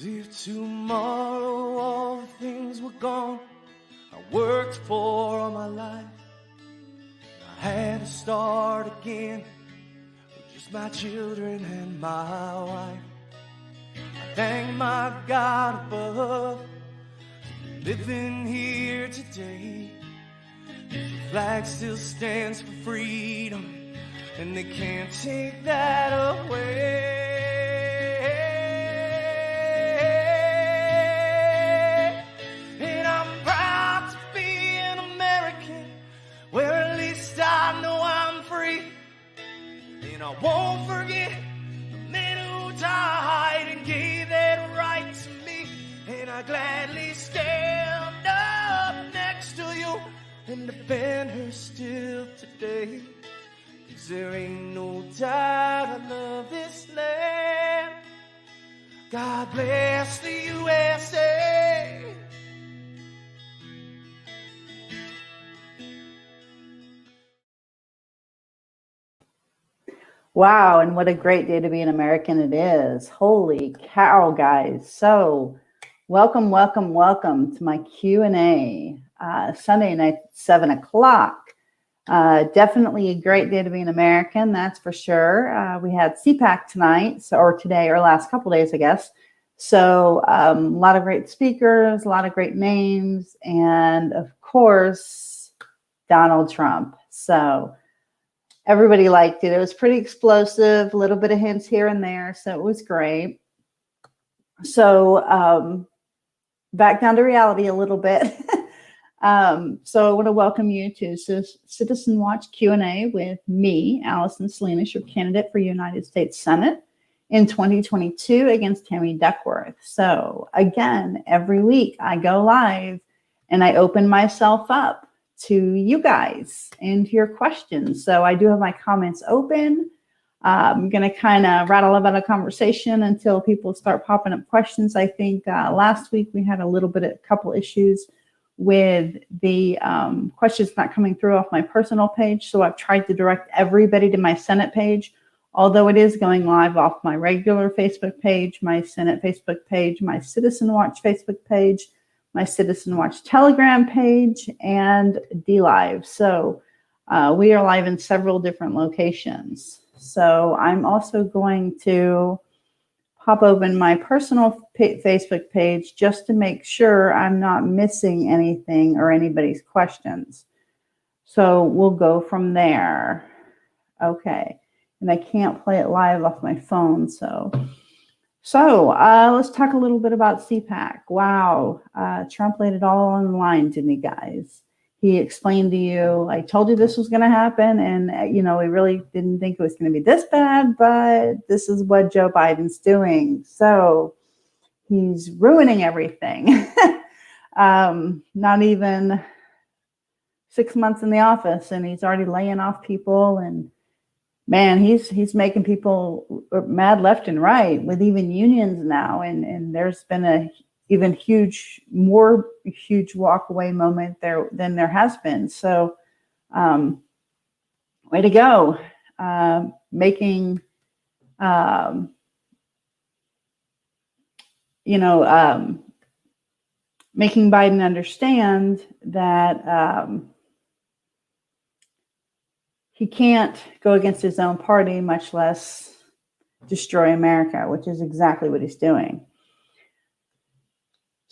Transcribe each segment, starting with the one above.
If tomorrow all the things were gone I worked for all my life, I had to start again with just my children and my wife. I thank my God above for living here today. The flag still stands for freedom, and they can't take that away. And I'm proud to be an American, where at least I know I'm free. And I won't forget the men who died and gave that right to me. And I gladly stand up next to you and defend her still today. 'Cause there ain't no doubt I love this land. God bless the USA. Wow, and what a great day to be an American it is. Holy cow, guys. So welcome to my Q&A. Sunday night, 7 o'clock. Definitely a great day to be an American, that's for sure. We had CPAC tonight, or today, or last couple days, I guess. So a lot of great speakers, a lot of great names, and of course, Donald Trump. So everybody liked it. It was pretty explosive, a little bit of hints here and there, so it was great. So back down to reality a little bit. So I want to welcome you to Citizen Watch Q&A with me, Allison Salinas, your candidate for United States Senate in 2022 against Tammy Duckworth. So again, every week I go live and I open myself up to you guys and your questions. So I do have my comments open. I'm going to kind of rattle about a conversation until people start popping up questions. I think last week we had a couple issues with the questions not coming through off my personal page. So I've tried to direct everybody to my Senate page, although it is going live off my regular Facebook page, my Senate Facebook page, my Citizen Watch Facebook page, my Citizen Watch Telegram page, and DLive. So we are live in several different locations. So I'm also going to pop open my personal Facebook page just to make sure I'm not missing anything or anybody's questions. So we'll go from there. Okay. And I can't play it live off my phone. So let's talk a little bit about CPAC. Wow. Trump laid it all on the line, didn't he, guys? He explained to you, I told you this was going to happen. And, we really didn't think it was going to be this bad, but this is what Joe Biden's doing. So he's ruining everything. Not even 6 months in the office, and he's already laying off people. And man, he's making people mad left and right with even unions now. And there's been a even huge walk-away moment there than there has been. So way to go. Making Biden understand that he can't go against his own party, much less destroy America, which is exactly what he's doing.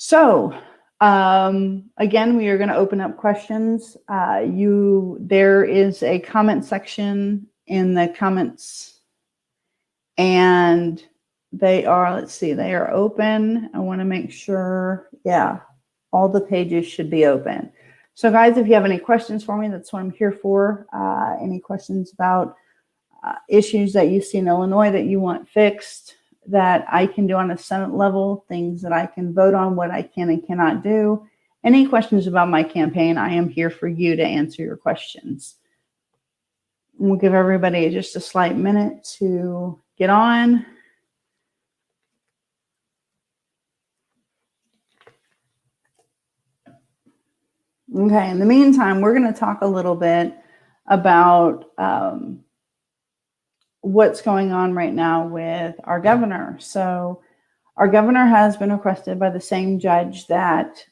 So, again, we are going to open up questions. There is a comment section in the comments, and they are open. I want to make sure, all the pages should be open. So, guys, if you have any questions for me, that's what I'm here for. Any questions about issues that you see in Illinois that you want fixed, that I can do on a Senate level, things that I can vote on, what I can and cannot do. Any questions about my campaign, I am here for you to answer your questions. We'll give everybody just a slight minute to get on. Okay, in the meantime, we're going to talk a little bit about what's going on right now with our governor. So our governor has been requested by the same judge that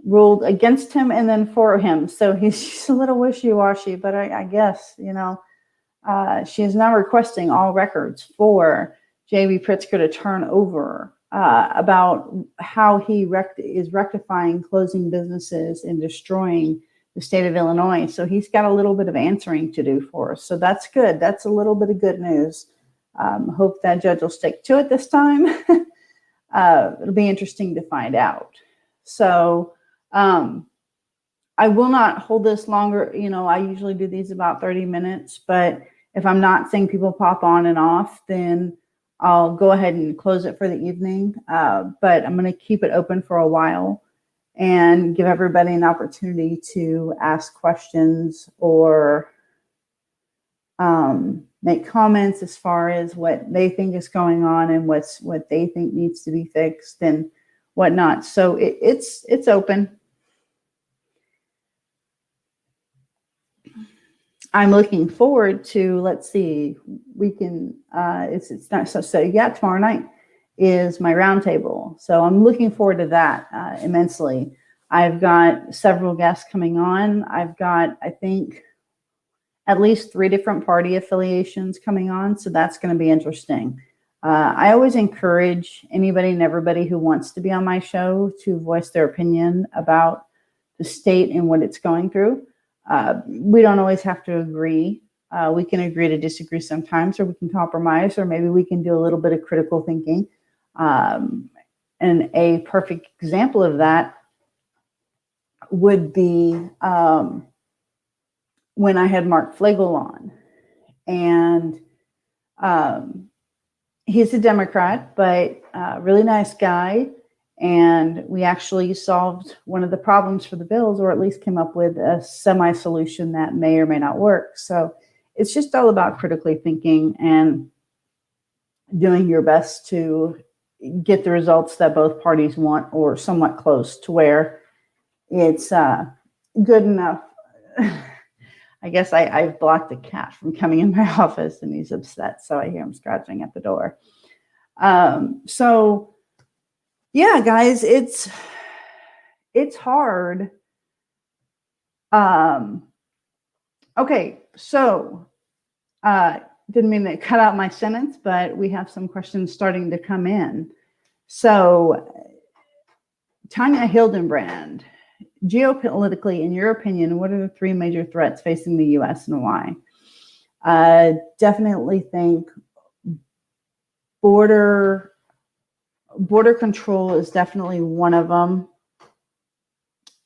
ruled against him and then for him. So he's just a little wishy-washy, but I guess, she is now requesting all records for J.B. Pritzker to turn over about how he is rectifying closing businesses and destroying the state of Illinois. So he's got a little bit of answering to do for us. So that's good. That's a little bit of good news. Hope that judge will stick to it this time. It'll be interesting to find out. So I will not hold this longer. I usually do these about 30 minutes, but if I'm not seeing people pop on and off, then I'll go ahead and close it for the evening. But I'm going to keep it open for a while and give everybody an opportunity to ask questions or make comments as far as what they think is going on and what they think needs to be fixed and whatnot. So it's open. I'm looking forward to, let's see, we can, it's not so yeah, tomorrow night is my roundtable. So I'm looking forward to that immensely. I've got several guests coming on. I've got, I think, at least 3 different party affiliations coming on. So that's going to be interesting. I always encourage anybody and everybody who wants to be on my show to voice their opinion about the state and what it's going through. We don't always have to agree. We can agree to disagree sometimes, or we can compromise, or maybe we can do a little bit of critical thinking. And a perfect example of that would be when I had Mark Flegel on. And he's a Democrat, but a really nice guy. And we actually solved one of the problems for the bills, or at least came up with a semi-solution that may or may not work. So it's just all about critically thinking and doing your best to get the results that both parties want, or somewhat close to where it's good enough. I guess I've blocked the cat from coming in my office and he's upset. So I hear him scratching at the door. So yeah, guys, it's hard. Okay, so didn't mean to cut out my sentence, but we have some questions starting to come in. So Tanya Hildenbrand, geopolitically, in your opinion, what are the 3 major threats facing the U.S. and why? Definitely think border control is definitely one of them.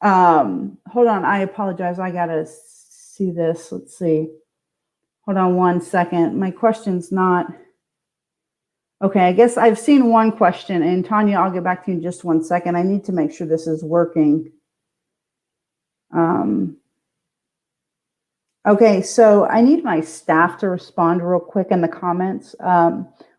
Hold on, I apologize. I gotta see this. Let's see. Hold on one second. My question's not. Okay, I guess I've seen one question, and Tanya, I'll get back to you in just 1 second. I need to make sure this is working. Okay, so I need my staff to respond real quick in the comments.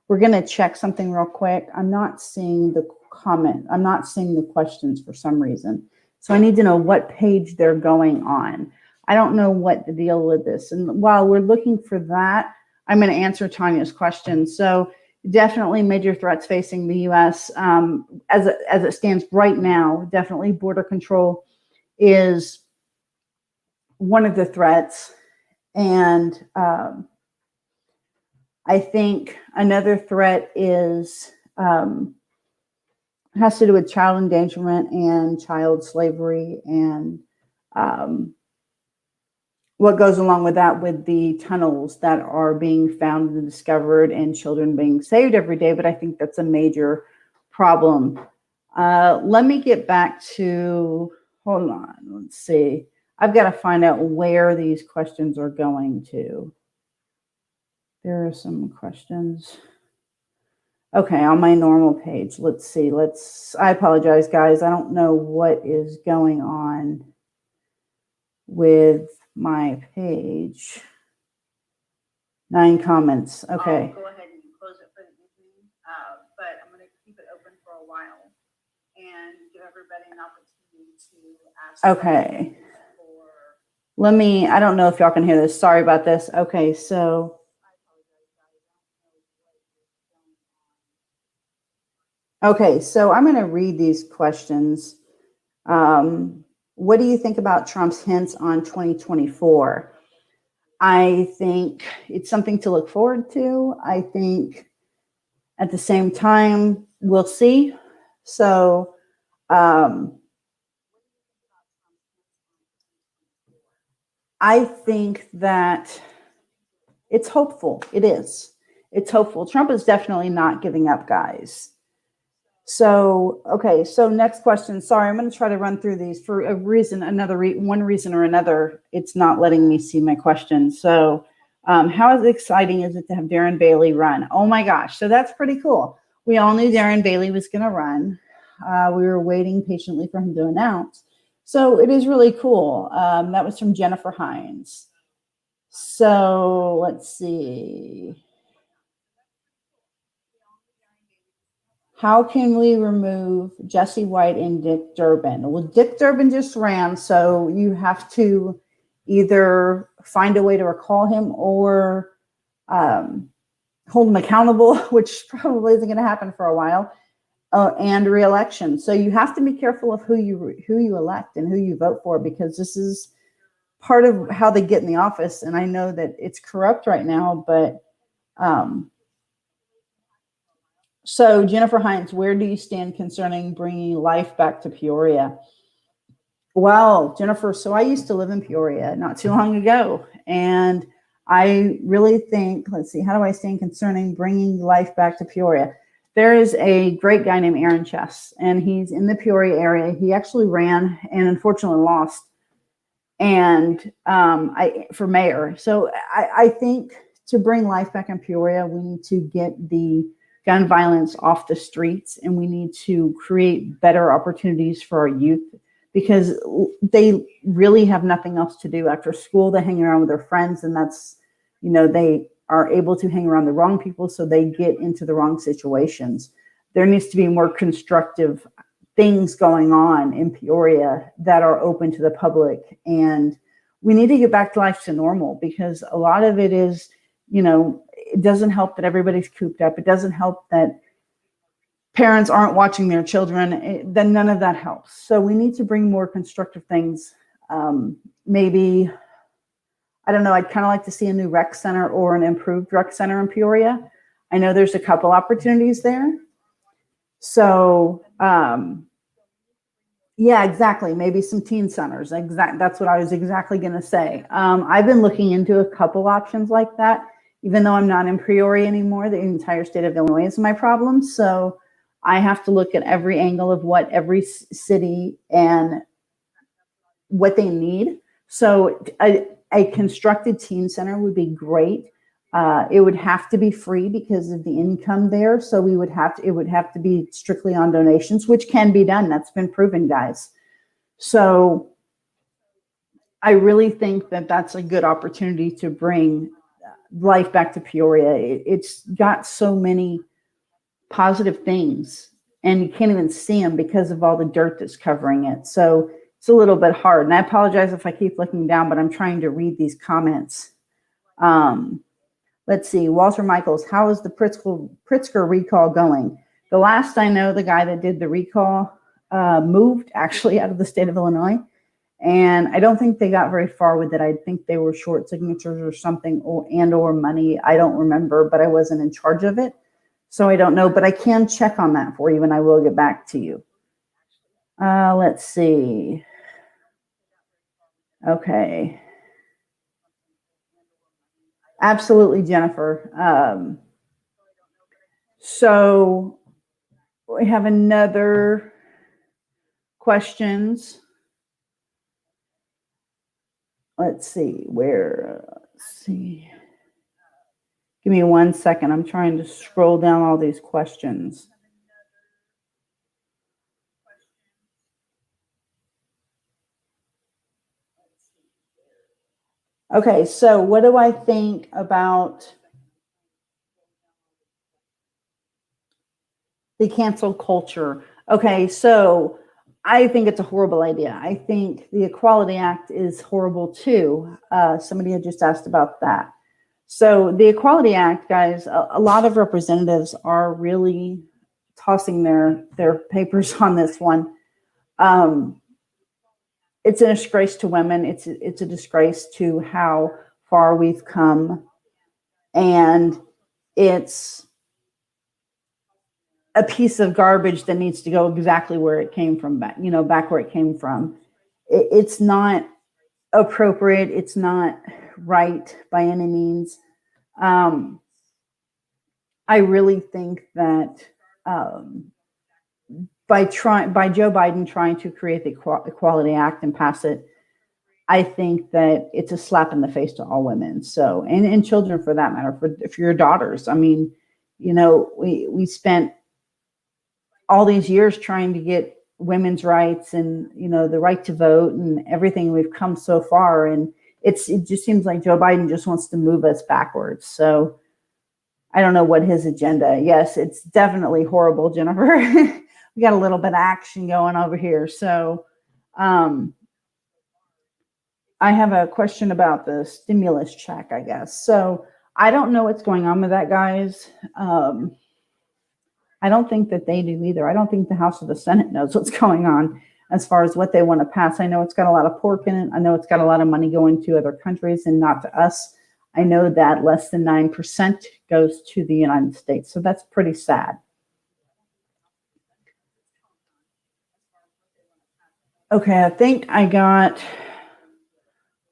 We're going to check something real quick. I'm not seeing the comment. I'm not seeing the questions for some reason. So I need to know what page they're going on. I don't know what the deal with this. And while we're looking for that, I'm going to answer Tanya's question. So definitely major threats facing the U.S. As it stands right now, definitely border control is one of the threats. And I think another threat is has to do with child endangerment and child slavery, and what goes along with that, with the tunnels that are being found and discovered and children being saved every day. But I think that's a major problem. Let me get back to, hold on, let's see. I've got to find out where these questions are going to. There are some questions. Okay, on my normal page. Let's see. I apologize, guys. I don't know what is going on with my page. 9 comments. Okay. I'll go ahead and close it for the evening, but I'm going to keep it open for a while and give everybody an opportunity to ask. Okay. I don't know if y'all can hear this. Sorry about this. Okay, so Okay, so I'm going to read these questions. What do you think about Trump's hints on 2024? I think it's something to look forward to. I think at the same time, we'll see. So, I think that it's hopeful. It is. It's hopeful. Trump is definitely not giving up, guys. So, okay. So next question. Sorry, I'm going to try to run through these for a reason, one reason or another. It's not letting me see my questions. So, how exciting is it to have Darren Bailey run? Oh my gosh. So that's pretty cool. We all knew Darren Bailey was going to run. We were waiting patiently for him to announce. So it is really cool. That was from Jennifer Hines. So let's see. How can we remove Jesse White and Dick Durbin? Well, Dick Durbin just ran, so you have to either find a way to recall him or hold him accountable, which probably isn't going to happen for a while, and re-election. So you have to be careful of who you elect and who you vote for, because this is part of how they get in the office. And I know that it's corrupt right now, but so Jennifer Hines, where do you stand concerning bringing life back to Peoria? Well, Jennifer, so I used to live in Peoria not too long ago, and I really think, let's see, how do I stand concerning bringing life back to Peoria? There is a great guy named Aaron Chess, and he's in the Peoria area. He actually ran and unfortunately lost, and for mayor. So I think to bring life back in Peoria, we need to get the gun violence off the streets, and we need to create better opportunities for our youth, because they really have nothing else to do after school. They hang around with their friends, and that's, they are able to hang around the wrong people, so they get into the wrong situations. There needs to be more constructive things going on in Peoria that are open to the public, and we need to get back to life to normal, because a lot of it is, it doesn't help that everybody's cooped up. It doesn't help that parents aren't watching their children. Then none of that helps. So we need to bring more constructive things. Maybe, I don't know, I'd kind of like to see a new rec center or an improved rec center in Peoria. I know there's a couple opportunities there. So, yeah, exactly. Maybe some teen centers. That's what I was exactly going to say. I've been looking into a couple options like that. Even though I'm not in Peoria anymore, the entire state of Illinois is my problem. So I have to look at every angle of what every city and what they need. So a constructed teen center would be great. It would have to be free because of the income there. So it would have to be strictly on donations, which can be done. That's been proven, guys. So I really think that that's a good opportunity to bring life back to Peoria. It's got so many positive things, and you can't even see them because of all the dirt that's covering it. So it's a little bit hard. And I apologize if I keep looking down, but I'm trying to read these comments. Let's see. Walter Michaels, how is the Pritzker recall going? The last I know, the guy that did the recall moved actually out of the state of Illinois. And I don't think they got very far with it. I think they were short signatures or something, or money. I don't remember, but I wasn't in charge of it. So I don't know, but I can check on that for you, and I will get back to you. Let's see. Okay. Absolutely, Jennifer. So we have another questions. Let's see. Let's see. Give me 1 second. I'm trying to scroll down all these questions. Okay, so what do I think about the cancel culture? Okay, so I think it's a horrible idea. I think the Equality Act is horrible too. Somebody had just asked about that. So the Equality Act, guys, a lot of representatives are really tossing their papers on this one. It's a disgrace to women. It's a disgrace to how far we've come, and it's a piece of garbage that needs to go exactly where it came from, back where it came from. It's not appropriate. It's not right by any means. I really think that by Joe Biden trying to create the Equality Act and pass it, I think that it's a slap in the face to all women. So, and children for that matter, for your daughters. I mean, we spent all these years trying to get women's rights and, the right to vote and everything. We've come so far, and it just seems like Joe Biden just wants to move us backwards. So I don't know what his agenda. Yes, it's definitely horrible, Jennifer. We got a little bit of action going over here. So I have a question about the stimulus check, I guess. So I don't know what's going on with that, guys. I don't think that they do either. I don't think the House or the Senate knows what's going on as far as what they want to pass. I know it's got a lot of pork in it. I know it's got a lot of money going to other countries and not to us. I know that less than 9% goes to the United States. So that's pretty sad. Okay, I think I got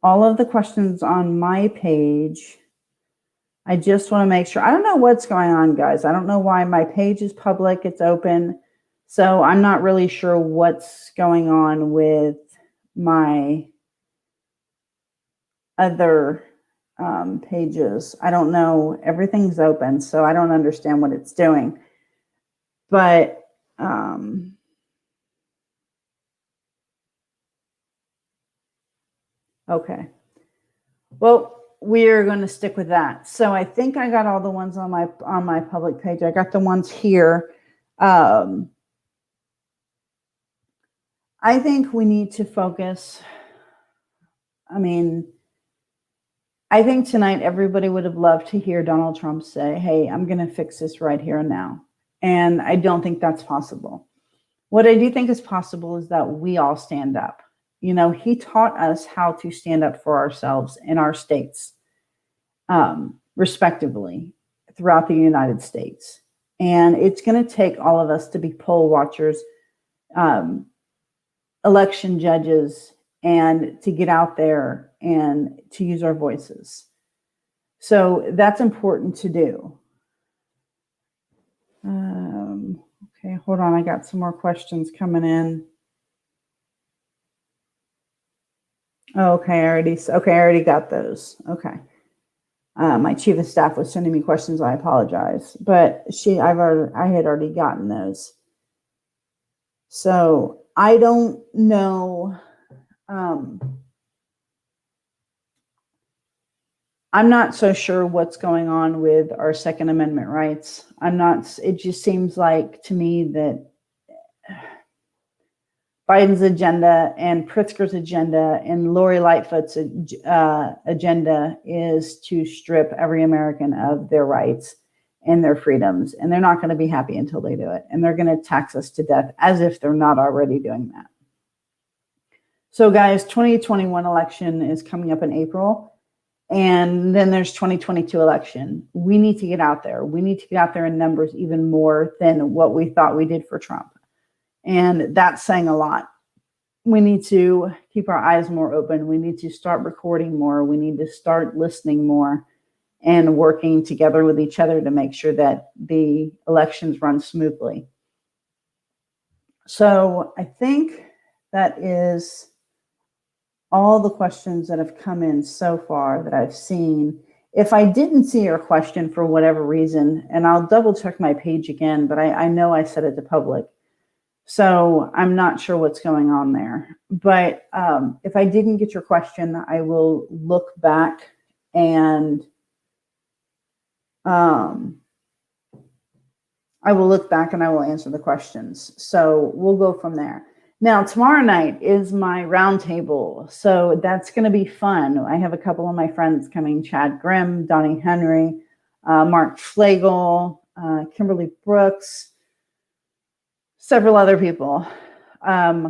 all of the questions on my page. I just want to make sure. I don't know what's going on, guys. I don't know why my page is public. It's open. So I'm not really sure what's going on with my other pages. I don't know. Everything's open, so I don't understand what it's doing. But okay. Well, we're going to stick with that. So I think I got all the ones on my public page. I got the ones here. I think we need to focus. I mean, I think tonight everybody would have loved to hear Donald Trump say, hey, I'm going to fix this right here and now. And I don't think that's possible. What I do think is possible is that we all stand up. He taught us how to stand up for ourselves in our states, respectively, throughout the United States. And it's going to take all of us to be poll watchers, election judges, and to get out there and to use our voices. So that's important to do. Okay, hold on. I got some more questions coming in. Okay, I already got those. Okay. My chief of staff was sending me questions. I apologize, but I had already gotten those. So I don't know. I'm not so sure what's going on with our Second Amendment rights. It just seems like to me that Biden's agenda and Pritzker's agenda and Lori Lightfoot's agenda is to strip every American of their rights and their freedoms. And they're not going to be happy until they do it. And they're going to tax us to death as if they're not already doing that. So guys, 2021 election is coming up in April. And then there's 2022 election. We need to get out there. We need to get out there in numbers even more than what we thought we did for Trump. And that's saying a lot. We need to keep our eyes more open. We need to start recording more. We need to start listening more and working together with each other to make sure that the elections run smoothly. So I think that is all the questions that have come in so far that I've seen. If I didn't see your question for whatever reason, and I'll double check my page again, but I know I set it to public. So I'm not sure what's going on there. But if I didn't get your question, I will look back and I will answer the questions. So we'll go from there. Now, tomorrow night is my roundtable. So that's going to be fun. I have a couple of my friends coming, Chad Grimm, Donnie Henry, Mark Flegel, Kimberly Brooks, several other people.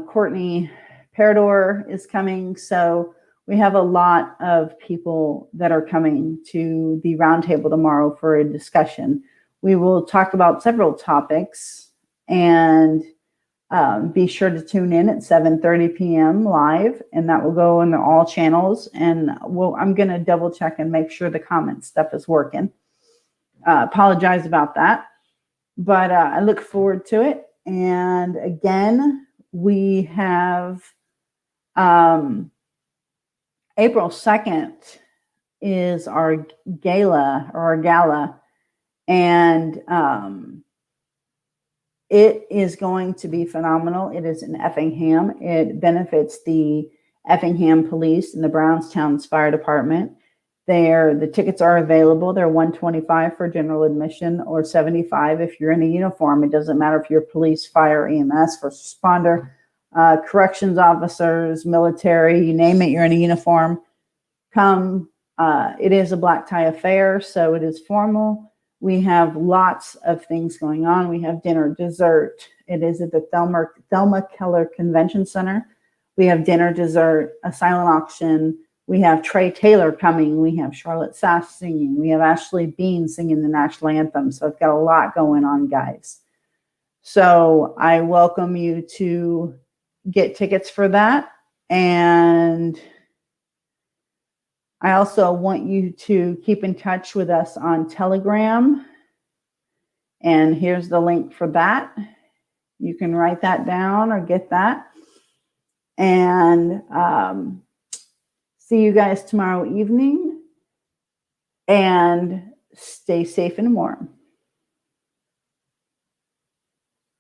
Courtney Parador is coming. So we have a lot of people that are coming to the roundtable tomorrow for a discussion. We will talk about several topics, and be sure to tune in at 7:30 p.m. live, and that will go in all channels. And I'm going to double check and make sure the comment stuff is working. Apologize about that, but I look forward to it. And again, we have April 2nd is our gala, and it is going to be phenomenal. It is in Effingham. It benefits the Effingham Police and the Brownstown's Fire Department. The tickets are available. They're $125 for general admission or $75 if you're in a uniform. It doesn't matter if you're police, fire, EMS, first responder, corrections officers, military, you name it, you're in a uniform. Come. It is a black tie affair, so it is formal. We have lots of things going on. We have dinner, dessert. It is at the Thelma Keller Convention Center. We have dinner, dessert, a silent auction. We have Trey Taylor coming. We have Charlotte Sass singing. We have Ashley Bean singing the national anthem. So I've got a lot going on, guys. So I welcome you to get tickets for that. And I also want you to keep in touch with us on Telegram. And here's the link for that. You can write that down or get that. And see you guys tomorrow evening. And stay safe and warm.